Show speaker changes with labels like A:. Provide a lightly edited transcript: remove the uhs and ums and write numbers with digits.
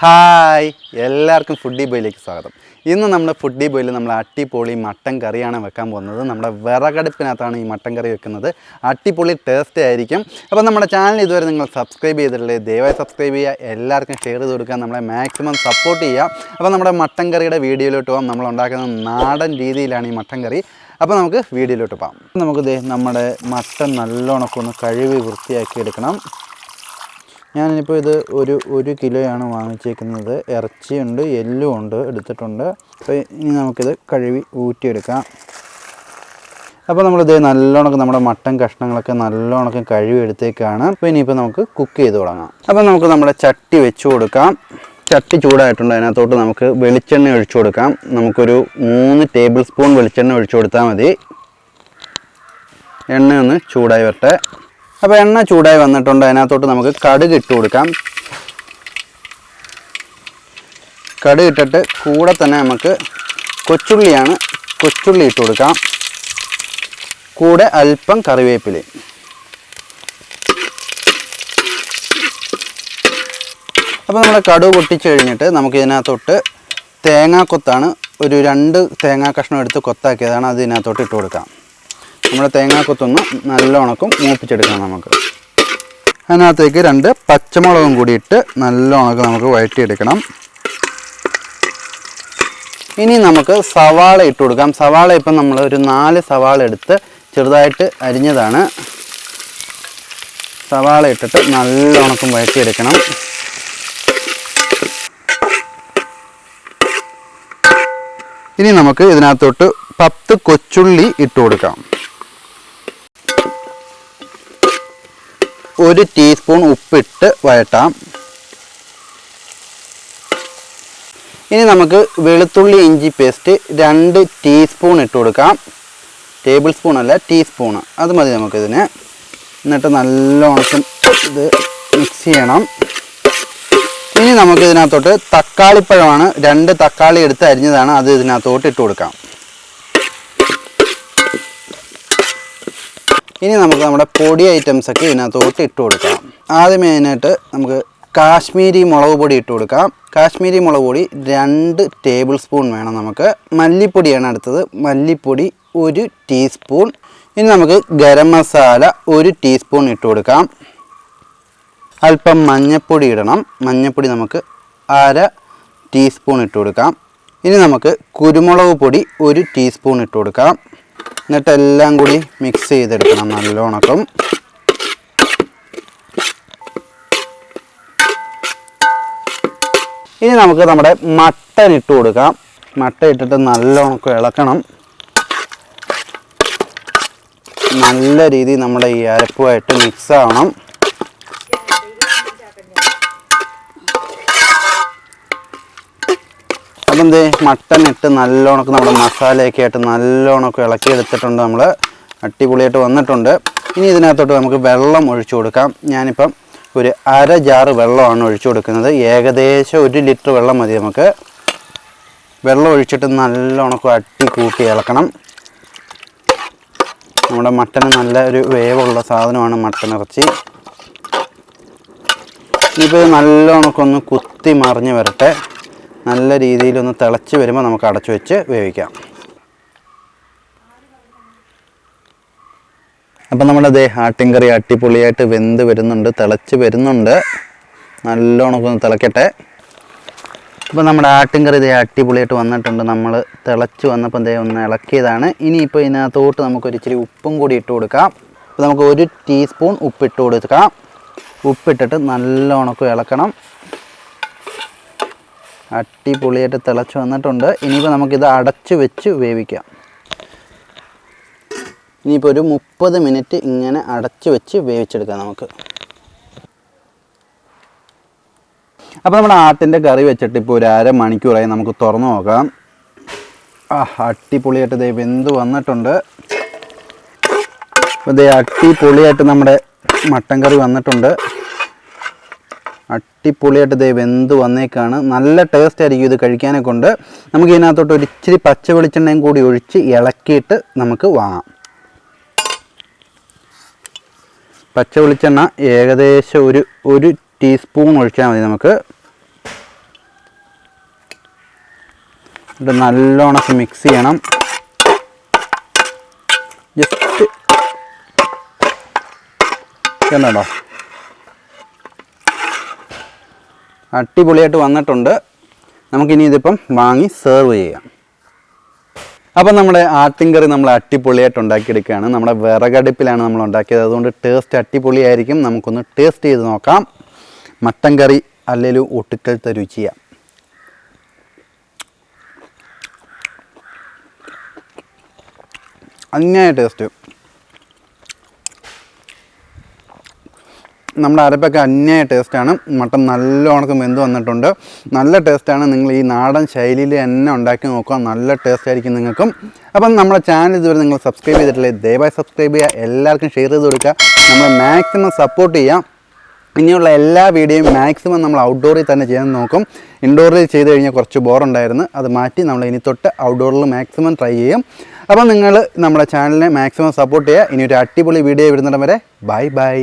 A: Hi എല്ലാവർക്കും foodie ബോയിലേക്ക് സ്വാഗതം. ഇന്ന് നമ്മുടെ ഫുഡി ബോയിൽ നമ്മൾ അട്ടിപ്പൊളി മട്ടൻ കറിയാണ് വെക്കാൻ പോകുന്നത്. നമ്മുടെ വിറകടുപ്പിനകത്താണ് ഈ മട്ടൻ കറി വെക്കുന്നത്. അട്ടിപ്പൊളി ടേസ്റ്റ് ആയിരിക്കും. അപ്പോൾ നമ്മുടെ ചാനൽ ഇതുവരെ നിങ്ങൾ സബ്സ്ക്രൈബ് ചെയ്തിട്ടുള്ളത് ദയവായി സബ്സ്ക്രൈബ് ചെയ്യുക, എല്ലാവർക്കും ഷെയർ ചെയ്ത് കൊടുക്കുക, നമ്മളെ മാക്സിമം സപ്പോർട്ട് ചെയ്യുക. അപ്പോൾ നമ്മുടെ മട്ടൻ കറിയുടെ വീഡിയോയിലോട്ട് പോകാം. നമ്മൾ ഉണ്ടാക്കുന്ന നാടൻ രീതിയിലാണ് ഈ മട്ടൻ കറി. അപ്പോൾ നമുക്ക് വീഡിയോയിലോട്ട് പോകാം. നമുക്ക് നമ്മുടെ മട്ടൻ നല്ലോണം ഒന്ന് കഴുകി വൃത്തിയാക്കി എടുക്കണം. ഞാനിപ്പോൾ ഇത് ഒരു കിലോയാണ് വാങ്ങിച്ചേക്കുന്നത്. ഇറച്ചിയുണ്ട്, എല്ലും ഉണ്ട്, എടുത്തിട്ടുണ്ട്. അപ്പോൾ ഇനി നമുക്കിത് കഴുകി ഊറ്റിയെടുക്കാം. അപ്പോൾ നമ്മളിത് നല്ലോണം നമ്മുടെ മട്ടൻ കഷ്ണങ്ങളൊക്കെ നല്ലോണം കഴുകി എടുത്തേക്കാണ്. അപ്പോൾ ഇനിയിപ്പോൾ നമുക്ക് കുക്ക് ചെയ്ത് തുടങ്ങാം. അപ്പോൾ നമുക്ക് നമ്മുടെ ചട്ടി വെച്ച് കൊടുക്കാം. ചട്ടി ചൂടായിട്ടുണ്ട്. അതിനകത്തോട്ട് നമുക്ക് വെളിച്ചെണ്ണ ഒഴിച്ചു കൊടുക്കാം. നമുക്കൊരു 3 ടേബിൾ സ്പൂൺ വെളിച്ചെണ്ണ ഒഴിച്ചു കൊടുത്താൽ മതി. എണ്ണ ഒന്ന് ചൂടായി വരട്ടെ. അപ്പോൾ എണ്ണ ചൂടായി വന്നിട്ടുണ്ട്. അതിനകത്തോട്ട് നമുക്ക് കടുക് ഇട്ട് കൊടുക്കാം. കടുക് ഇട്ടിട്ട് കൂടെ തന്നെ നമുക്ക് കൊച്ചുള്ളി ഇട്ട് കൊടുക്കാം. കൂടെ അല്പം കറിവേപ്പില. അപ്പോൾ നമ്മൾ കടുക് പൊട്ടിച്ച് കഴിഞ്ഞിട്ട് നമുക്ക് ഇതിനകത്തോട്ട് തേങ്ങാക്കൊത്താണ്, ഒരു 2 തേങ്ങാ കഷ്ണം എടുത്ത് കൊത്താക്കിയതാണ്, അത് ഇതിനകത്തോട്ട് ഇട്ട് കൊടുക്കാം. നമ്മുടെ തേങ്ങാക്കൊത്തൊന്ന് നല്ലോണം മൂപ്പിച്ചെടുക്കാം. നമുക്ക് അതിനകത്തേക്ക് 2 പച്ചമുളകും കൂടി ഇട്ട് നല്ലോണം നമുക്ക് വഴറ്റിയെടുക്കണം. ഇനി നമുക്ക് സവാള ഇട്ട് കൊടുക്കാം. സവാള ഇപ്പം നമ്മൾ ഒരു 4 സവാള എടുത്ത് ചെറുതായിട്ട് അരിഞ്ഞതാണ്. സവാള ഇട്ടിട്ട് നല്ലോണം വഴറ്റിയെടുക്കണം. ഇനി നമുക്ക് ഇതിനകത്തോട്ട് 10 കൊച്ചുള്ളി ഇട്ട് കൊടുക്കാം. 1 ടീസ്പൂൺ ഉപ്പിട്ട് വഴറ്റാം. ഇനി നമുക്ക് വെളുത്തുള്ളി ഇഞ്ചി പേസ്റ്റ് 2 ടീസ്പൂൺ ഇട്ട് കൊടുക്കാം. ടേബിൾ സ്പൂൺ അല്ല, ടീസ്പൂണ്, അത് മതി നമുക്കിതിന്. എന്നിട്ട് നല്ലോണം ഇത് മിക്സ് ചെയ്യണം. ഇനി നമുക്ക് ഇതിനകത്തോട്ട് തക്കാളിപ്പഴമാണ്, 2 തക്കാളി എടുത്ത് അരിഞ്ഞതാണ്, അത് ഇതിനകത്തോട്ട് ഇട്ട് കൊടുക്കാം. ഇനി നമുക്ക് നമ്മുടെ പൊടി ഐറ്റംസൊക്കെ ഇതിനകത്തോട്ട് ഇട്ട് കൊടുക്കാം. ആദ്യമേ അതിനായിട്ട് നമുക്ക് കാശ്മീരി മുളക് പൊടി ഇട്ട് കൊടുക്കാം. കാശ്മീരി മുളക് പൊടി 2 ടേബിൾ സ്പൂൺ വേണം നമുക്ക്. മല്ലിപ്പൊടിയാണ് അടുത്തത്. മല്ലിപ്പൊടി 1 ടീസ്പൂൺ. ഇനി നമുക്ക് ഗരം മസാല 1 ടീസ്പൂൺ ഇട്ട് കൊടുക്കാം. അല്പം മഞ്ഞൾപ്പൊടി ഇടണം. മഞ്ഞൾപ്പൊടി നമുക്ക് 1/2 ടീസ്പൂൺ ഇട്ട് കൊടുക്കാം. ഇനി നമുക്ക് കുരുമുളക് പൊടി 1 ടീസ്പൂൺ ഇട്ട് കൊടുക്കാം. എന്നിട്ട് എല്ലാം കൂടി മിക്സ് ചെയ്തെടുക്കണം നല്ലോണം. ഇനി നമുക്ക് നമ്മുടെ മട്ടൻ ഇട്ട് കൊടുക്കാം. മട്ടൻ ഇട്ടിട്ട് നല്ലോണം ഇളക്കണം. നല്ല രീതിയിൽ നമ്മുടെ ഈ അരപ്പുമായിട്ട് മിക്സ് ആവണം. അപ്പം മട്ടൻ ഇട്ട് നല്ലോണം നമ്മുടെ മസാലയൊക്കെ ആയിട്ട് നല്ലോണം ഇളക്കിയെടുത്തിട്ടുണ്ട്. നമ്മൾ അടിപൊളിയായിട്ട് വന്നിട്ടുണ്ട്. ഇനി ഇതിനകത്തോട്ട് നമുക്ക് വെള്ളം ഒഴിച്ചു കൊടുക്കാം. ഞാനിപ്പം ഒരു 1/2 ജാറ് വെള്ളമാണ് ഒഴിച്ചു കൊടുക്കുന്നത്. ഏകദേശം 1 ലിറ്റർ വെള്ളം മതി നമുക്ക്. വെള്ളം ഒഴിച്ചിട്ട് നല്ലോണം കൂട്ടി ഇളക്കണം. നമ്മുടെ മട്ടന് നല്ല ഒരു വേവുള്ള സാധനമാണ് മട്ടൻ ഇറച്ചി. ഇനിയിപ്പോൾ നല്ലോണം ഒന്ന് കുത്തി മറിഞ്ഞ് വരട്ടെ. നല്ല രീതിയിലൊന്ന് തിളച്ച് വരുമ്പോൾ നമുക്ക് അടച്ചു വെച്ച് വേവിക്കാം. അപ്പം നമ്മുടെ ആട്ടിൻ കറി അടിപൊളിയായിട്ട് വെന്ത് വരുന്നുണ്ട്, തിളച്ച് വരുന്നുണ്ട്. നല്ലോണം ഒന്ന് തിളക്കട്ടെ. അപ്പോൾ നമ്മുടെ ആട്ടിൻ കറി അടിപൊളിയായിട്ട് വന്നിട്ടുണ്ട്. നമ്മൾ തിളച്ച് വന്നപ്പോൾ ഒന്ന് ഇളക്കിയതാണ്. ഇനിയിപ്പോൾ ഇതിനകത്തോട്ട് നമുക്കൊരു ഇച്ചിരി ഉപ്പും കൂടി ഇട്ട് കൊടുക്കാം. അപ്പോൾ നമുക്ക് 1 ടീസ്പൂൺ ഉപ്പിട്ട് കൊടുക്കാം. ഉപ്പിട്ടിട്ട് നല്ലോണം ഇളക്കണം. അടിപൊളിയായിട്ട് തിളച്ച് വന്നിട്ടുണ്ട്. ഇനിയിപ്പോൾ നമുക്കിത് അടച്ച് വെച്ച് വേവിക്കാം. ഇനിയിപ്പോൾ ഒരു 30 മിനിറ്റ് ഇങ്ങനെ അടച്ച് വെച്ച് വേവിച്ചെടുക്കാം നമുക്ക്. അപ്പോൾ നമ്മുടെ ആട്ടിൻ്റെ കറി വെച്ചിട്ട് ഇപ്പോൾ ഒരു 1/2 മണിക്കൂറായി. നമുക്ക് തുറന്ന് നോക്കാം. അടിപൊളിയായിട്ട് വെന്ത് വന്നിട്ടുണ്ട്. അപ്പോൾ അടിപൊളിയായിട്ട് നമ്മുടെ മട്ടൻ കറി വന്നിട്ടുണ്ട്. അടിപൊളിയായിട്ട് വെന്ത് വന്നേക്കാണ്. നല്ല ടേസ്റ്റ് ആയിരിക്കും ഇത് കഴിക്കാനെ കൊണ്ട്. നമുക്ക് ഇതിനകത്തോട്ട് ഒരു ഇച്ചിരി പച്ച വെളിച്ചെണ്ണയും കൂടി ഒഴിച്ച് ഇളക്കിയിട്ട് നമുക്ക് വാങ്ങാം. പച്ച വെളിച്ചെണ്ണ ഏകദേശം ഒരു ടീസ്പൂൺ ഒഴിച്ചാൽ മതി നമുക്ക്. ഇത് നല്ലോണം മിക്സ് ചെയ്യണം. ജസ്റ്റ് കണ്ടോ, അടിപൊളിയായിട്ട് വന്നിട്ടുണ്ട്. നമുക്കിനി ഇതിപ്പം വാങ്ങി സെർവ് ചെയ്യാം. അപ്പം നമ്മുടെ ആട്ടിൻകറി നമ്മൾ അടിപൊളിയായിട്ട് ഉണ്ടാക്കിയെടുക്കുകയാണ്. നമ്മുടെ വിറകടുപ്പിലാണ് നമ്മൾ ഉണ്ടാക്കിയത്, അതുകൊണ്ട് ടേസ്റ്റ് അടിപൊളിയായിരിക്കും. നമുക്കൊന്ന് ടേസ്റ്റ് ചെയ്ത് നോക്കാം. മട്ടൻ കറി അല്ലെങ്കിലും ഒട്ടുക്കലത്തെ രുചിയാണ്. അന്യായ ടേസ്റ്റ്. നമ്മുടെ അരപ്പൊക്കെ അന്യായ ടേസ്റ്റാണ്. മട്ടൻ നല്ലോണം വെന്ത് വന്നിട്ടുണ്ട്. നല്ല ടേസ്റ്റാണ്. നിങ്ങൾ ഈ നാടൻ ശൈലിയിൽ തന്നെ ഉണ്ടാക്കി നോക്കുക, നല്ല ടേസ്റ്റ് ആയിരിക്കും നിങ്ങൾക്കും. അപ്പം നമ്മുടെ ചാനൽ ഇതുവരെ നിങ്ങൾ സബ്സ്ക്രൈബ് ചെയ്തിട്ടില്ലേ, ദയവായി സബ്സ്ക്രൈബ് ചെയ്യുക, എല്ലാവർക്കും ഷെയർ ചെയ്ത് കൊടുക്കുക, നമ്മൾ മാക്സിമം സപ്പോർട്ട് ചെയ്യാം. ഇനിയുള്ള എല്ലാ വീഡിയോയും മാക്സിമം നമ്മൾ ഔട്ട്ഡോറിൽ തന്നെ ചെയ്യാൻ നോക്കും. ഇൻഡോറിൽ ചെയ്ത് കഴിഞ്ഞാൽ കുറച്ച് ബോറുണ്ടായിരുന്നു, അത് മാറ്റി നമ്മൾ ഇനി തൊട്ട് ഔട്ട്ഡോറിൽ മാക്സിമം ട്രൈ ചെയ്യും. അപ്പം നിങ്ങൾ നമ്മുടെ ചാനലിനെ മാക്സിമം സപ്പോർട്ട് ചെയ്യുക. ഇനി ഒരു അടിപൊളി വീഡിയോ വരുന്നിടം വരെ ബൈ ബൈ.